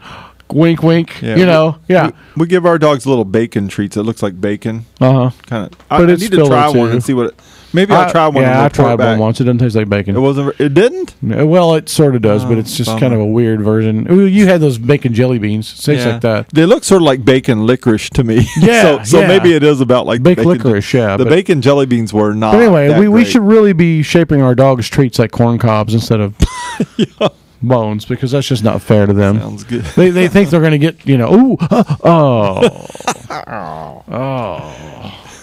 Wink, wink. We give our dogs little bacon treats. It looks like bacon. Uh huh. Kind of. But I it's need to filler, try one too. and see what. Maybe I'll try one. Yeah, I and report tried back. one once. It doesn't taste like bacon. It wasn't. It didn't. Well, it sort of does, but it's just bummer. kind of a weird version. Ooh, you had those bacon jelly beans. It tastes like that. They look sort of like bacon licorice to me. Yeah, so yeah. maybe it is about like Baked licorice, yeah, The but- bacon jelly beans were not. But anyway, that we great. should really be shaping our dogs' treats like corn cobs instead of bones because that's just not fair to them. Sounds good. They think they're going to get,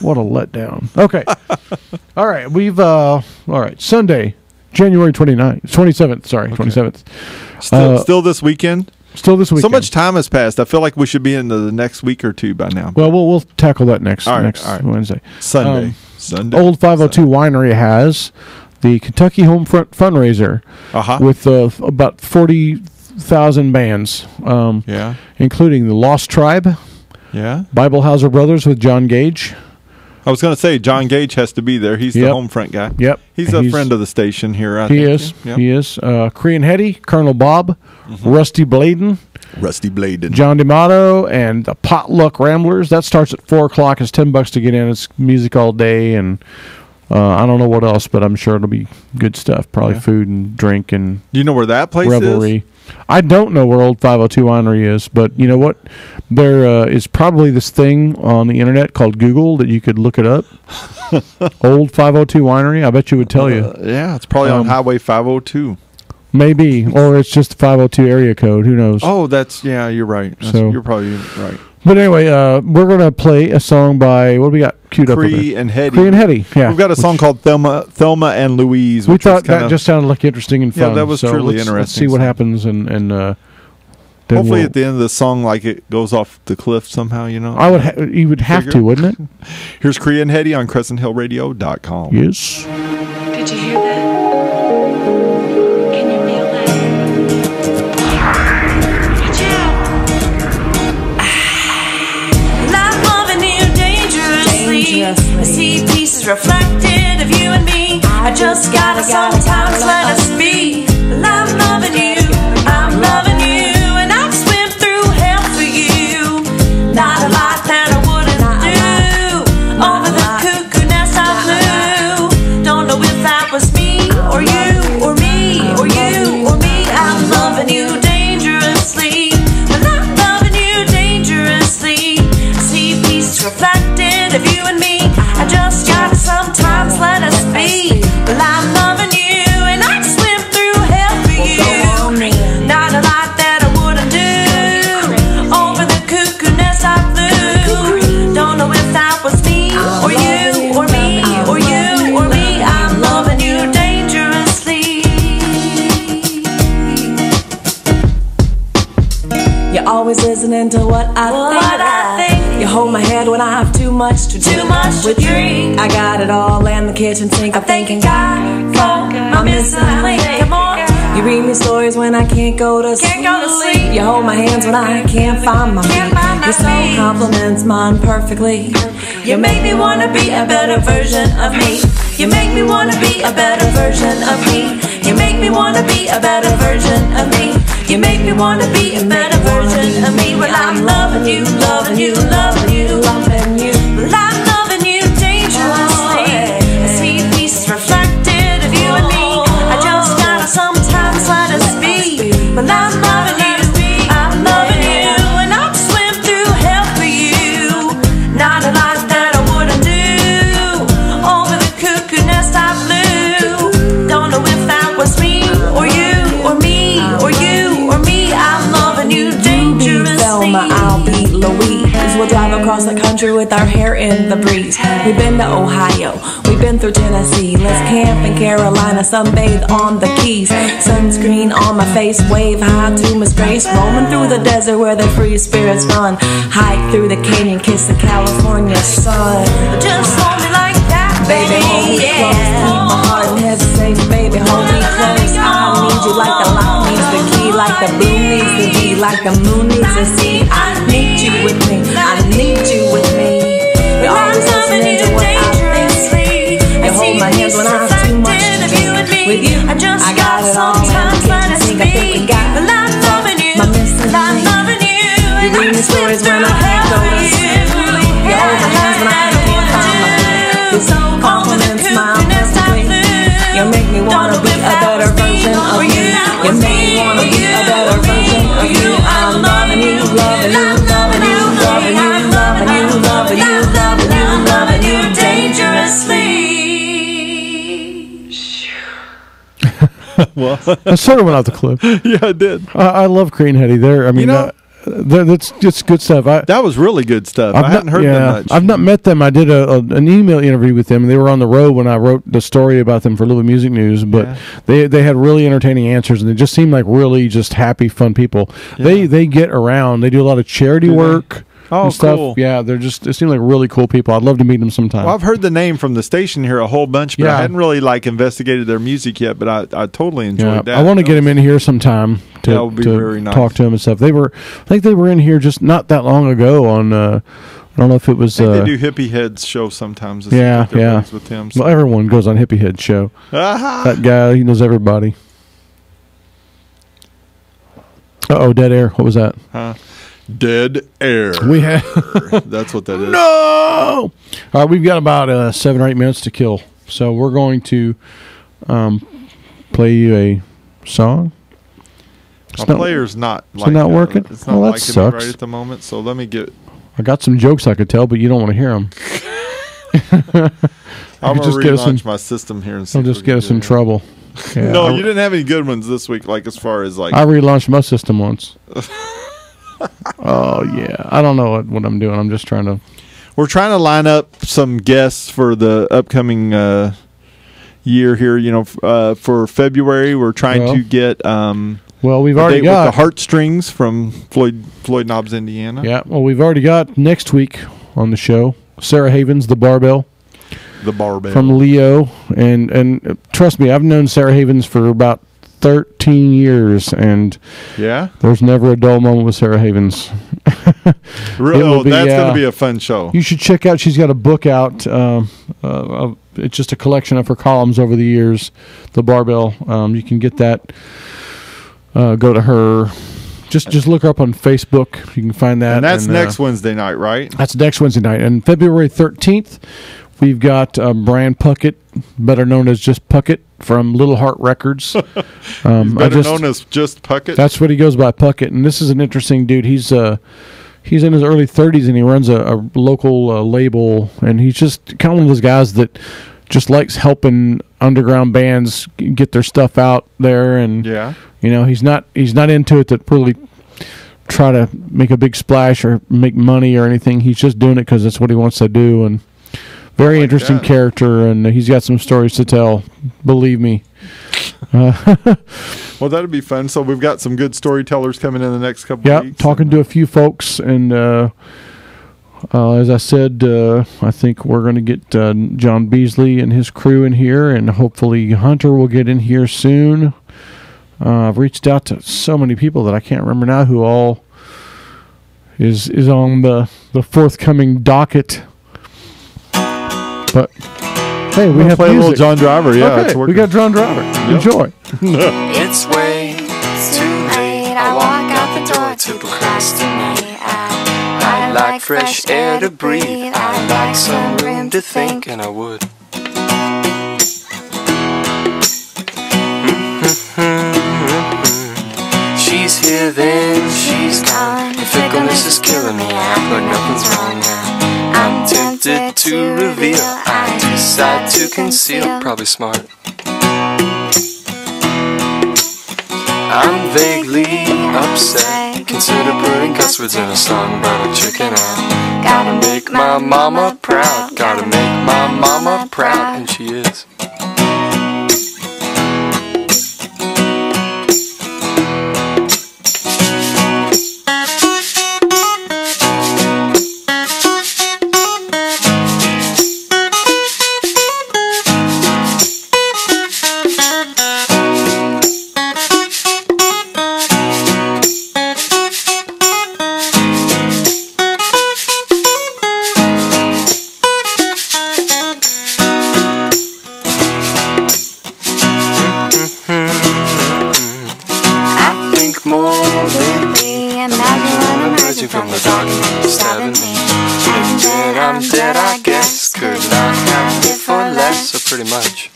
what a letdown. Okay. All right, Sunday, January 27th, sorry, 27th. Still this weekend. Still this weekend. So much time has passed. I feel like we should be into the next week or two by now. Well, we'll tackle that next All right. Wednesday. Sunday. Old 502 Winery has the Kentucky Homefront fundraiser with about 40,000 bands, including the Lost Tribe, Bibelhauser Brothers with John Gage. I was going to say John Gage has to be there. He's the Homefront guy. Yep. He's a friend of the station here. I He think. is. Yep. He is. Korean Hetty, Colonel Bob, Rusty Bladen, Rusty Bladen. John D'Amato, and the Potluck Ramblers. That starts at 4:00. It's $10 to get in. It's music all day, and I don't know what else, but I'm sure it'll be good stuff. Probably food and drink and Do you know where that place revelry. is? I don't know where Old 502 Winery is, but you know what? There is probably this thing on the internet called Google that you could look it up. Old 502 Winery. I bet you would tell you. Yeah, it's probably on Highway 502. Maybe, or it's just 502 area code. Who knows? Oh, you're right. You're probably right. But anyway, we're going to play a song by, what do we got queued up? Cree and Hetty. Cree and Hetty, yeah. We've got a song called Thelma and Louise. We Which thought was kinda, that just sounded like interesting and fun. Yeah, that was so truly let's interesting. see what happens, and then hopefully we'll, at the end of the song, like it goes off the cliff somehow, you know? you would have to, wouldn't it? Here's Cree and Hetty on CrescentHillRadio.com. Yes. Did you hear that? Can you feel that? Watch out! I'm loving you dangerously. I see pieces reflected of you and me. I just gotta sometimes let us be. Well, I'm loving you, I'm loving you, and I'd swim through hell for you. Not a lot that I think. You hold my hand when I have too much to drink. I got it all in the kitchen sink. I'm thinking, God, fuck, I'm missing a link. Come on. You read me stories when I can't go to sleep. You hold my hands when I can't find my feet. Your song compliments mine perfectly. You make me wanna be a better version of me. You make me wanna be a better version of me. You make me wanna be a better version of me. You make me wanna be a better version of me. Well, I'm loving you, loving you, loving you, loving you. Well, I'm loving you dangerously. I see pieces reflected of you and me. I just gotta sometimes let us be. Well, I'm loving you, I'm loving you, and I'd swim through hell for you. Not a life that I wouldn't do. Over the cuckoo nest I flew. Don't know if that was me or you or me or you or me. I'm loving you dangerously. Thelma, I'll be Louise. We'll drive across the country with our hair in the breeze. We've been to Ohio, we've been through Tennessee. Let's camp in Carolina, sunbathe on the Keys. Sunscreen on my face, wave high to Miss Grace. Roaming through the desert where the free spirits run. Hike through the canyon, kiss the California sun. Just hold me like that, baby. Hold me close, keep my heart and head safe, baby. Hold me close. I need you like the light needs the key, like the blue needs the D, like the moon needs the sea. I need you with me. I need you with me. You're always listening to what I think. You hold my hands when I have too much to do with you. I got it all in the kitchen sink. I think we got my missing link. You read me stories when I can't go to sleep. You hold my hands when I can't find my feet. This compliments smile perfectly. You make me wanna be a better version of you. You make me wanna be a better version of you. I'm loving you, loving you, loving you, loving you, loving you, loving you, loving you, loving you dangerously. Well, That sort of went off the cliff. yeah, it did. I love Greenheady. I mean, that's just good stuff. That was really good stuff. I hadn't heard them much. I've not met them. I did an email interview with them. They were on the road when I wrote the story about them for Little Music News, but they had really entertaining answers, and they just seemed like really just happy, fun people. Yeah. They get around. They do a lot of charity work. Oh, stuff. cool. Yeah, they seem like really cool people. I'd love to meet them sometime. Well, I've heard the name from the station here a whole bunch, but I hadn't really investigated their music yet. But I totally enjoyed that. I want to get them in here sometime That would be very nice. talk to them and stuff. I think they were in here just not that long ago on. I don't know if it was. I think they do Hippie Head's show sometimes. Yeah. With him. So. Well, everyone goes on Hippie Head show. That guy, he knows everybody. Dead air. What was that? Dead air. We have. That's what that is. No. All right, we've got about 7 or 8 minutes to kill, so we're going to play you a song. My player's not. It's not working. It's not that liking sucks. it right at the moment. So let me get. I got some jokes I could tell, but you don't want to hear them. I'm gonna just get us relaunch my system here and see. I'll just get us in trouble. Yeah, no, you didn't have any good ones this week. Like as far as like. I relaunched my system once. Oh yeah, I don't know what I'm doing. I'm just trying to. We're trying to line up some guests for the upcoming year here. You know, for February, we're trying to get. Well, we've already got with the Heartstrings from Floyd Knobs, Indiana. Yeah, well, we've already got next week on the show Sarah Havens, the Barbell. The Barbell from Leo, and trust me, I've known Sarah Havens for about 13 years, and there's never a dull moment with Sarah Havens. Really, that's going to be a fun show. You should check out. She's got a book out. It's just a collection of her columns over the years. The Barbell. You can get that. Go to her. Just look her up on Facebook. You can find that. And that's next Wednesday night, right? That's next Wednesday night. And February 13th, we've got Brian Puckett, better known as just Puckett, from Little Heart Records. Better known as just Puckett? That's what he goes by, Puckett. And this is an interesting dude. He's in his early 30s, and he runs a local label. And he's just kind of one of those guys that just likes helping underground bands get their stuff out there. And you know, he's not into it to really try to make a big splash or make money or anything. He's just doing it because that's what he wants to do. And very interesting character, and he's got some stories to tell. Believe me. Well, that'd be fun. So we've got some good storytellers coming in the next couple of Yeah, weeks. talking to a few folks, and as I said, I think we're going to get John Beasley and his crew in here, and hopefully Hunter will get in here soon. I've reached out to so many people that I can't remember now who all is on the forthcoming docket. But hey, we have play a little music. John Driver. Yeah, Okay, it's we working. got John Driver. Enjoy. It's way too late. I walk out the door to procrastinate. I like fresh air to breathe. I like some room to think, and I would. She's here, then she's gone. The fickleness is killing me, but nothing's wrong now. I'm tempted to reveal. I decide to conceal. Probably smart. I'm vaguely upset. Consider putting cuss words in a song, but I chicken out. Gotta make my mama proud. Gotta make my mama proud, and she is. From the darkness stabbing me, and then I'm dead, I guess. Could not have it for less, so pretty much.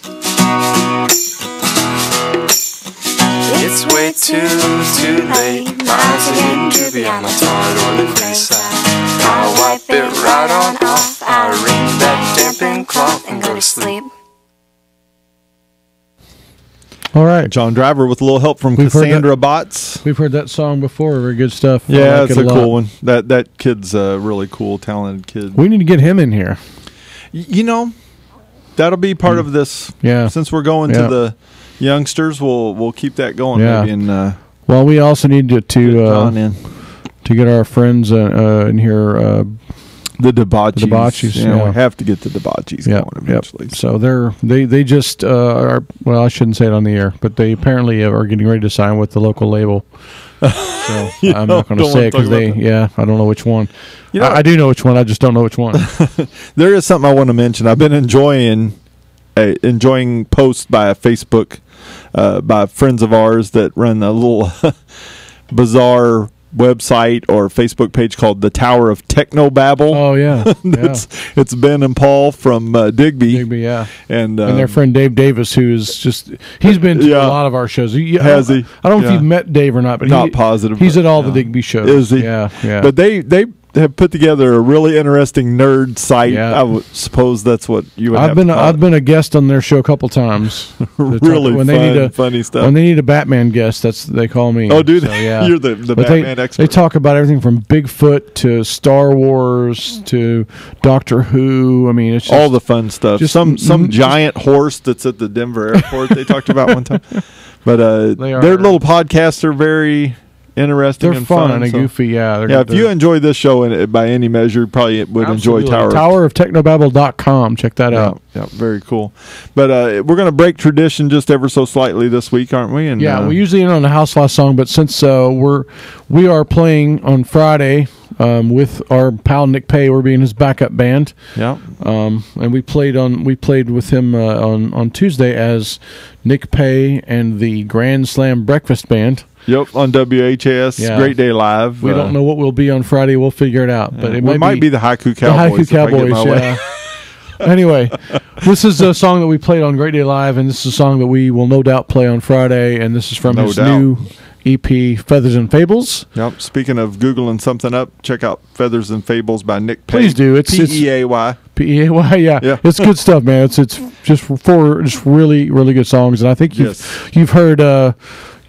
It's way too late. My eyes are getting droopy on my tired oily face. I wipe it right on off. I wring that damping cloth and go to sleep. All right. John Driver with a little help from We've heard Cassandra Botts. We've heard that song before. Very good stuff. I Yeah, like it's it a lot. cool one. That kid's a really cool, talented kid. We need to get him in here. You know, that'll be part of this. Yeah. Since we're going Yeah. to the youngsters, we'll keep that going. Yeah. Maybe and Well, we also need to John in. to get our friends in here. The Debauchees. The Debauchees, Yeah, yeah. we have to get the Debauchees Yep, going eventually. yep. So they just are. Well, I shouldn't say it on the air, but they apparently are getting ready to sign with the local label. So I'm not going to don't say wanna it because talk about that. yeah, I don't know which one. You know- I do know which one. I just don't know which one. There is something I want to mention. I've been enjoying posts by a Facebook by friends of ours that run a little bizarre website or Facebook page called the Tower of Technobabble. Oh yeah, yeah. It's Ben and Paul from Digby, Maybe, yeah. and And their friend Dave Davis, who's he's been to Yeah. a lot of our shows. Has he? I don't know if Yeah. you've met Dave or not, but Not positive, He's but, at all the yeah. Digby shows. Is he? Yeah, yeah. But they have put together a really interesting nerd site. Yeah. I would suppose that's what you would. I've been a guest on their show a couple times. To talk- Really when fun, they need funny stuff. When they need a Batman guest, they call me. Oh, dude, So, yeah. you're the But Batman they expert. talk about everything from Bigfoot to Star Wars to Doctor Who. I mean, it's just, all the fun stuff. just- Some mhm, giant horse that's at the Denver airport they talked about one time. But They are- their little podcasts are very interesting they're and fun fun and so- goofy. Yeah, Yeah, if you enjoy this show by any measure, you probably would enjoy TowerofTechnobabble.com. Check that out. Yeah, very cool. But we're going to break tradition just ever so slightly this week, aren't we? And Yeah, we usually end on a Housefly song, but since we are playing on Friday with our pal Nick Pay, we're being his backup band. yeah. And we played with him on Tuesday as Nick Pay and the Grand Slam Breakfast Band. Yep, on WHAS, Yeah. Great Day Live. We don't know what we'll be on Friday. We'll figure it out. But it might be the Haiku the Cowboys. Haiku if I get my Cowboys. way. Yeah. Anyway, this is a song that we played on Great Day Live, and this is a song that we will no doubt play on Friday. And this is from No his doubt. new EP, Feathers and Fables. Yep. Speaking of Googling something up, check out Feathers and Fables by Nick Pay. Please do. It's Peay. P-E-A-Y, yeah. Yeah. It's good stuff, man. It's just really, really good songs. And I think you've heard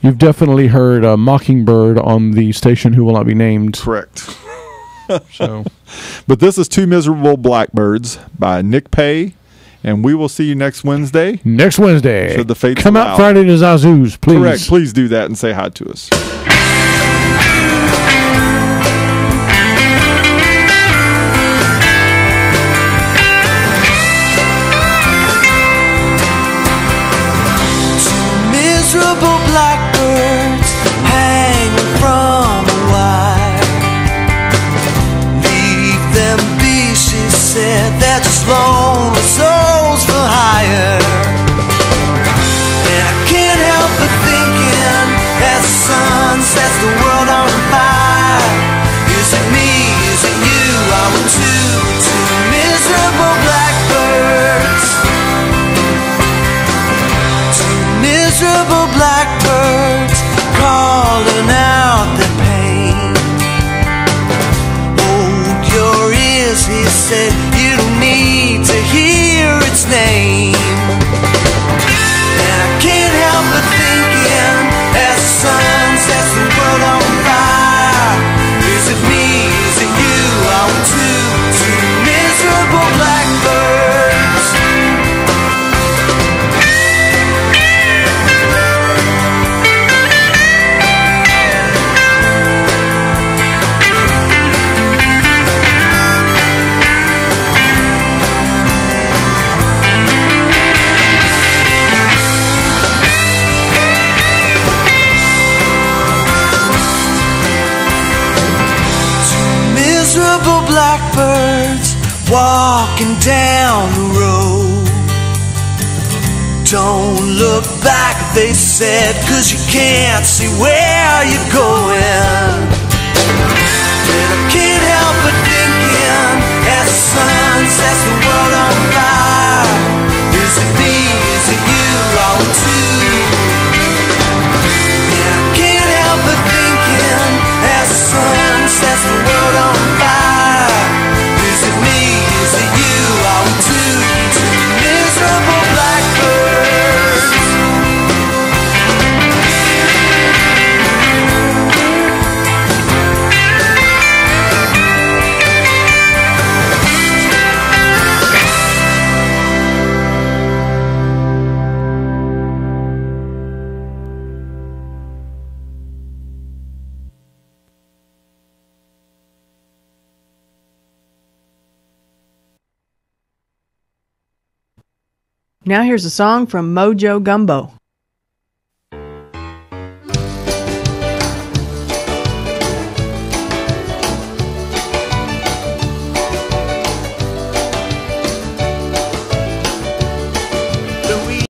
you've definitely heard Mockingbird on the station who will not be named. Correct. So But this is Two Miserable Blackbirds by Nick Pay And we will see you next Wednesday. Next Wednesday. Should the fates come allow. out Friday to Zazu's, please. Correct. Please do that and say hi to us. Miserable blackbirds hanging from a wire. Leave them be, she said. They're just lonely souls for hire. And I can't help but thinking, as the sun sets the world on fire, is it me, is it you? I want two miserable blackbirds. Miserable blackbirds calling out their pain. Hold your ears, he said, you don't need to hear its name. And I can't help but thinking, as the sun sets the world on fire, is it me, is it you? I want two miserable blackbirds. Miserable blackbirds walking down the road. Don't look back, they said, 'cause you can't see where you're going. And I can't help but thinking, as the sun sets the world on fire, is it me, is it you? I want two. And I can't help but thinking, as the sun sets the world on fire, is it me, is it you? I want two miserable blackbirds. Now here's a song from Mojo Gumbo.